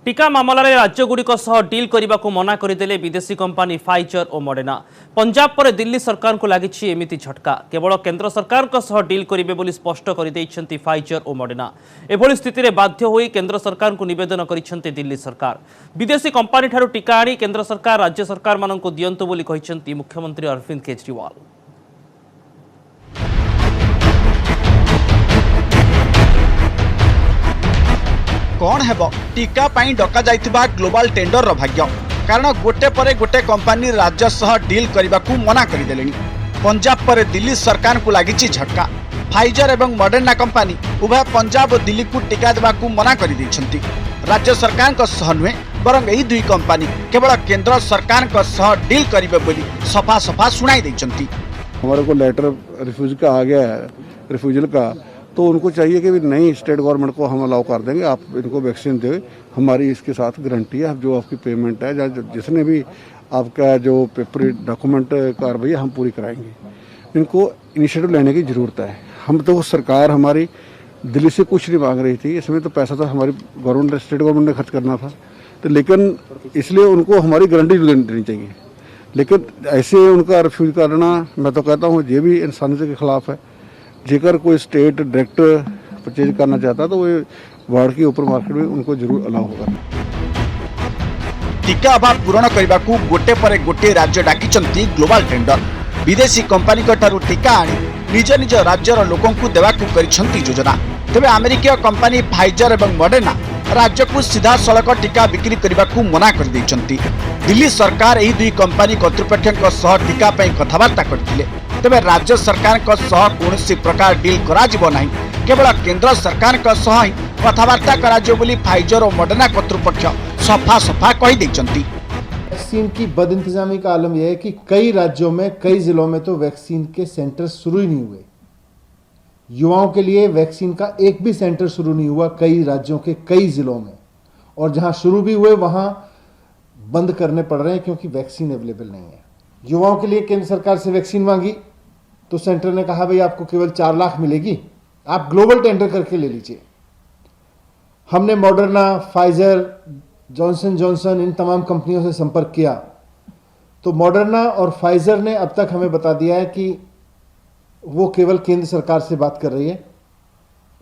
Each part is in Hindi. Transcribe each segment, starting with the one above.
टीका मामलें राज्यगुड़िक डिल करने को मना करदे विदेशी कंपानी फाइजर और मॉडर्ना। पंजाब पर दिल्ली सरकार को लगी एमती झटका। केवल केंद्र सरकार डिल करेंगे बोली स्पष्ट कर फाइजर और मॉडर्ना। एभली स्थिति में बाध्य होई केंद्र सरकार को निवेदन करिसेंती दिल्ली सरकार। विदेशी कंपानी ठारू टीका आनी केंद्र सरकार राज्य सरकार मानक दियंतु बोली कहिसेंती मुख्यमंत्री अरविंद केजरीवाल। कौन हेब टीका पाई डका जाइथिबा ग्लोबल टेंडर रो भाग्य। कारण गोटे पर गोटे कंपानी राज्य सह डील करने को मना करदेले। पंजाब पर दिल्ली सरकार को लगी झटका। फाइजर एवं मॉडर्ना कंपानी उभय पंजाब और दिल्ली को टीका देवा मना कर दैछंती। राज्य सरकार को सह नुहे बरं यही दुई कंपानी केवल केंद्र सरकार को सह डील करिवे बोली सफा सफा सुनाई दैछंती। हमारे को लेटर रिफ्यूज का आ गया है, रिफ्यूजल का, तो उनको चाहिए कि नहीं, स्टेट गवर्नमेंट को हम अलाउ कर देंगे, आप इनको वैक्सीन दे, हमारी इसके साथ गारंटी है, जो आपकी पेमेंट है जिसने भी आपका जो पेपर डॉक्यूमेंट कार्रवाई हम पूरी कराएंगे। इनको इनिशिएटिव लेने की ज़रूरत है। हम तो सरकार हमारी दिल्ली से कुछ नहीं मांग रही थी, इसमें तो पैसा तो हमारी गवर्नमेंट स्टेट गवर्नमेंट ने खर्च करना था, तो लेकिन इसलिए उनको हमारी गारंटी देनी चाहिए। लेकिन ऐसे उनका रिफ्यूज करना, मैं तो कहता हूँ ये भी इंसानियत के खिलाफ है। जेकर कोई स्टेट डायरेक्ट परचेज करना चाहता तो वो वार्ड के ऊपर मार्केट में उनको जरूर अलाउ होगा। टीका अभाव पूरण करने को गोटे पर गोटे राज्य डाकिचंती ग्लोबल टेंडर। विदेशी कंपानी ठारू टीका आनी निज निज राज्यर लोकों को देवाकू करिसेंती योजना। तेबे अमेरिकीय कंपानी फाइजर एवं मॉडर्ना राज्य को सीधा सड़क टीका बिक्री करने को मना कर दैछंती। दिल्ली सरकार यही दुई कंपानी कर्तृपक्षों सह टीका पई कथबार्ता करथिले। तेबे राज्य सरकार कौन प्रकार डील करा नहीं, केवल केंद्र सरकार सह ही कथबार्ता करा बोली फाइजर और मॉडर्ना कर्तृपक्ष सफा सफा कही दैछंती। वैक्सीन की बदइंतजामी का आलम यह है कि कई राज्यों में, कई जिलों में तो वैक्सीन के सेंटर शुरू ही नहीं हुए। युवाओं के लिए वैक्सीन का एक भी सेंटर शुरू नहीं हुआ कई राज्यों के कई जिलों में, और जहां शुरू भी हुए वहां बंद करने पड़ रहे हैं क्योंकि वैक्सीन अवेलेबल नहीं है। युवाओं के लिए केंद्र सरकार से वैक्सीन मांगी तो सेंटर ने कहा भाई आपको केवल 4 लाख मिलेगी, आप ग्लोबल टेंडर करके ले लीजिए। हमने मॉडर्ना, फाइजर, जॉनसन जॉनसन इन तमाम कंपनियों से संपर्क किया तो मॉडर्ना और फाइजर ने अब तक हमें बता दिया है कि वो केवल केंद्र सरकार से बात कर रही है,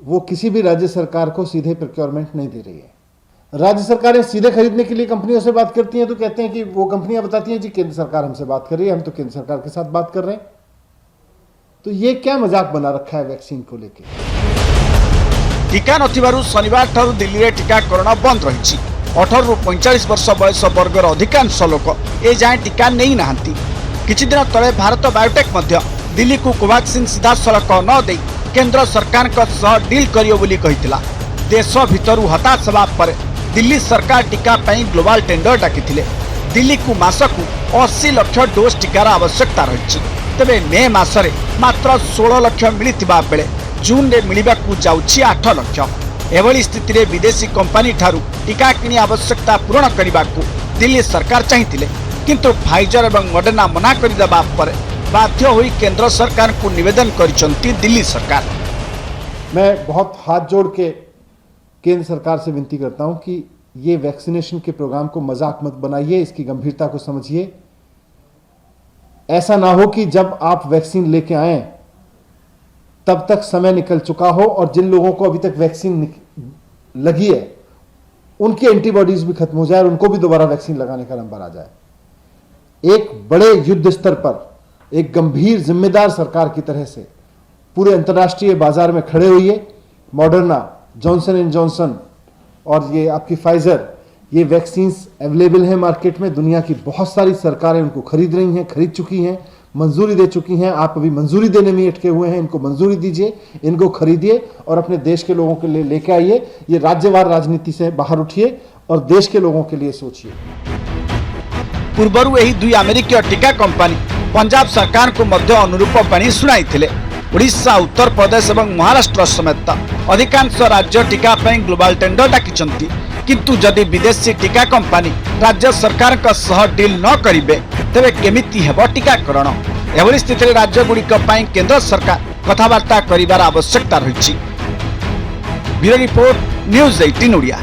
वो किसी भी राज्य सरकार को सीधे प्रोक्योरमेंट नहीं दे रही है। राज्य सरकारें सीधे खरीदने के लिए कंपनियों से बात करती हैं तो कहते हैं कि वो कंपनियां बताती हैं जी केंद्र सरकार हमसे बात कर रही है, हम तो केंद्र सरकार के साथ बात कर रहे हैं। तो ये क्या मजाक बना रखा है वैक्सीन को लेकर। टीका नथिबारु शनिवार ठारू दिल्ली में टीकाकरण बंद रही। 18 ରୁ 45 वर्ष बयस वर्गर अधिकांश लोक ए जाए टीका नहीं नहांती। किछि दिन तले भारत बायोटेक मध्य दिल्ली को कोवैक्सीन सीधा सड़क न दे केंद्र सरकार सह डील करियो बोली कहितिला। देश भितरु हताश होगा पर दिल्ली सरकार टीका पाई ग्लोबल टेंडर डाकिथिले। दिल्ली को मासकु 80 लाख डोज टीकार आवश्यकता रही। तेबे मे मासरे मात्र 16 लाख मिलिथिबा बेले जून में मिलिबाकू जाउछि 8 लाख। एभली स्थिति रे विदेशी कंपानी ठारू टीका किनी आवश्यकता पूरण करने को दिल्ली सरकार चाहिए, किंतु फाइजर एवं मॉडर्ना मना करदेबा पर बाध्य होई केंद्र सरकार को निवेदन करिसेंती दिल्ली सरकार। मैं बहुत हाथ जोड़ के केंद्र सरकार से विनती करता हूं कि ये वैक्सीनेशन के प्रोग्राम को मजाक मत बनाइए, इसकी गंभीरता को समझिए। ऐसा ना हो कि जब आप वैक्सीन लेके आए तब तक समय निकल चुका हो और जिन लोगों को अभी तक वैक्सीन लगी है उनकी एंटीबॉडीज भी खत्म हो जाए और उनको भी दोबारा वैक्सीन लगाने का नंबर आ जाए। एक बड़े युद्ध स्तर पर एक गंभीर जिम्मेदार सरकार की तरह से पूरे अंतर्राष्ट्रीय बाजार में खड़े हुई है। मॉडर्ना, जॉनसन एंड जॉनसन और ये आपकी फाइजर, ये वैक्सीन्स अवेलेबल हैं मार्केट में। दुनिया की बहुत सारी सरकारें उनको खरीद रही हैं, खरीद चुकी हैं, मंजूरी दे चुकी हैं। आप अभी मंजूरी देने में अटके हुए हैं, इनको मंजूरी दीजिए, इनको खरीदिए और अपने देश के लोगों के लिए लेके आइए। ये राज्यवार राजनीति से बाहर उठिए और देश के लोगों के लिए सोचिए। पूर्वरु यही दुई अमेरिकीय टीका कंपानी पंजाब सरकार को मध्य अनुरूप बाणी शुणाई थिले। ओडिशा, उत्तर प्रदेश और महाराष्ट्र समेत अधिकांश राज्य टीका ग्लोबल टेंडर डाकिचंती, किंतु जदि विदेशी टीका कंपानी राज्य सरकार का सह डील न करिवे तेबे केमिति हेबो टीकाकरण। एभली स्थिति राज्य गुड़िक केंद्र सरकार कथबार्ता करिवार आवश्यकता रही। Bureau report, news 18 Odia.